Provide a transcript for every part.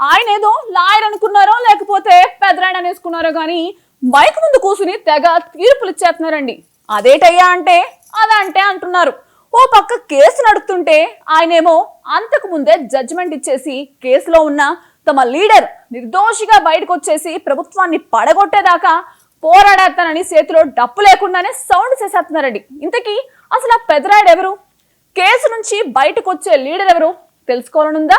ఆయన ఏదో లాయర్ అనుకున్నారో లేకపోతే పెద్దరాయన అనేసుకున్నారో గాని మైక్ ముందు కూసుని తెగ తీర్పులు ఇచ్చేస్తున్నారండి. అదేటయ్యా అంటే అదంటే అంటున్నారు. ఓ పక్క కేసు నడుపుతుంటే ఆయనేమో అంతకు ముందే జడ్జిమెంట్ ఇచ్చేసి కేసులో ఉన్న తమ లీడర్ నిర్దోషిగా బయటకు వచ్చేసి ప్రభుత్వాన్ని పడగొట్టేదాకా పోరాడేస్తానని చేతిలో డప్పు లేకుండానే సౌండ్ చేసేస్తున్నారండి. ఇంతకీ అసలు ఆ పెదరాయుడు ఎవరు? కేసు నుంచి బయటకు వచ్చే లీడర్ ఎవరు తెలుసుకోవాలనుందా?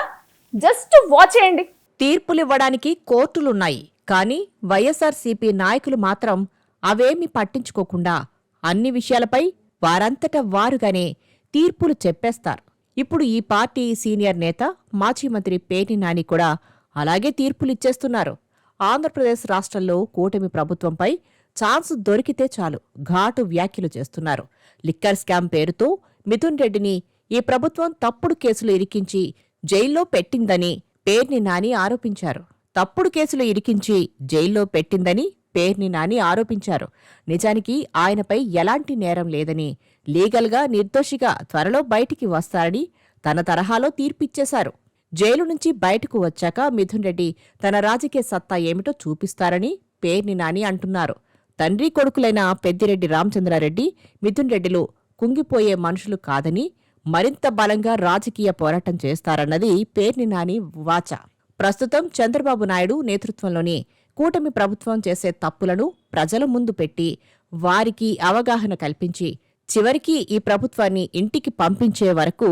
జస్ట్ వాచ్ చేయండి. తీర్పులివ్వడానికి కోర్టులున్నాయి, కానీ వైఎస్ఆర్సీపీ నాయకులు మాత్రం అవేమీ పట్టించుకోకుండా అన్ని విషయాలపై వారంతట వారుగానే తీర్పులు చెప్పేస్తారు. ఇప్పుడు ఈ పార్టీ సీనియర్ నేత మాజీ మంత్రి పేర్ని నాని కూడా అలాగే తీర్పులిచ్చేస్తున్నారు. ఆంధ్రప్రదేశ్ రాష్ట్రంలో కూటమి ప్రభుత్వంపై ఛాన్స్ దొరికితే చాలు ఘాటు వ్యాఖ్యలు చేస్తున్నారు. లిక్కర్ స్కామ్ పేరుతో మిథున్ రెడ్డిని ఈ ప్రభుత్వం తప్పుడు కేసులు ఇరికించి జైల్లో పెట్టిందని పేర్ని నాని ఆరోపించారు. తప్పుడు కేసులు ఇరికించి జైల్లో పెట్టిందని పేర్ని నాని ఆరోపించారు. నిజానికి ఆయనపై ఎలాంటి నేరం లేదని, లీగల్గా నిర్దోషిగా త్వరలో బయటికి వస్తారని తన తరహాలో తీర్పిచ్చేశారు. జైలు నుంచి బయటకు వచ్చాక మిథున్ రెడ్డి తన రాజకీయ సత్తా ఏమిటో చూపిస్తారని పేర్ని నాని అంటున్నారు. తండ్రి కొడుకులైన పెద్దిరెడ్డి రామచంద్రారెడ్డి, మిథున్ రెడ్డిలు కుంగిపోయే మనుషులు కాదని, మరింత బలంగా రాజకీయ పోరాటం చేస్తారన్నది పేర్ని నాని వాచ. ప్రస్తుతం చంద్రబాబు నాయుడు నేతృత్వంలోని కూటమి ప్రభుత్వం చేసే తప్పులను ప్రజల ముందు పెట్టి వారికి అవగాహన కల్పించి చివరికి ఈ ప్రభుత్వాన్ని ఇంటికి పంపించే వరకు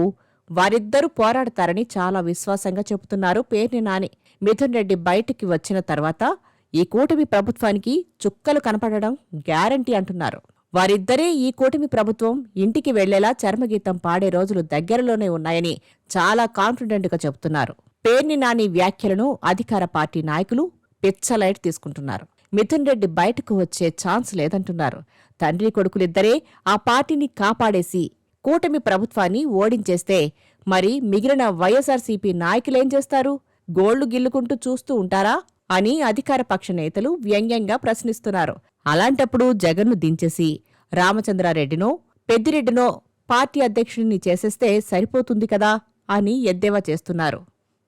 వారిద్దరూ పోరాడతారని చాలా విశ్వాసంగా చెబుతున్నారు పేర్ని నాని. మిథున్ రెడ్డి బయటికి వచ్చిన తర్వాత ఈ కూటమి ప్రభుత్వానికి చుక్కలు కనపడడం గ్యారంటీ అంటున్నారు. వారిద్దరే ఈ కూటమి ప్రభుత్వం ఇంటికి వెళ్లేలా చర్మగీతం పాడే రోజులు దగ్గరలోనే ఉన్నాయని చాలా కాన్ఫిడెంట్గా చెబుతున్నారు. పేర్ని నాని వ్యాఖ్యలను అధికార పార్టీ నాయకులు పిచ్చలైట్ తీసుకుంటున్నారు. మిథున్ రెడ్డి బయటకు వచ్చే ఛాన్స్ లేదంటున్నారు. తండ్రి కొడుకులిద్దరే ఆ పార్టీని కాపాడేసి కూటమి ప్రభుత్వాన్ని ఓడించేస్తే మరి మిగిలిన వైఎస్ఆర్సీపీ నాయకులేం చేస్తారు? గోళ్లు గిల్లుకుంటూ చూస్తూ ఉంటారా అని అధికార పక్ష నేతలు వ్యంగ్యంగా ప్రశ్నిస్తున్నారు. అలాంటప్పుడు జగన్ను దించేసి రామచంద్రారెడ్డినో పెద్దిరెడ్డినో పార్టీ అధ్యక్షుడిని చేసేస్తే సరిపోతుంది కదా అని ఎద్దేవా చేస్తున్నారు.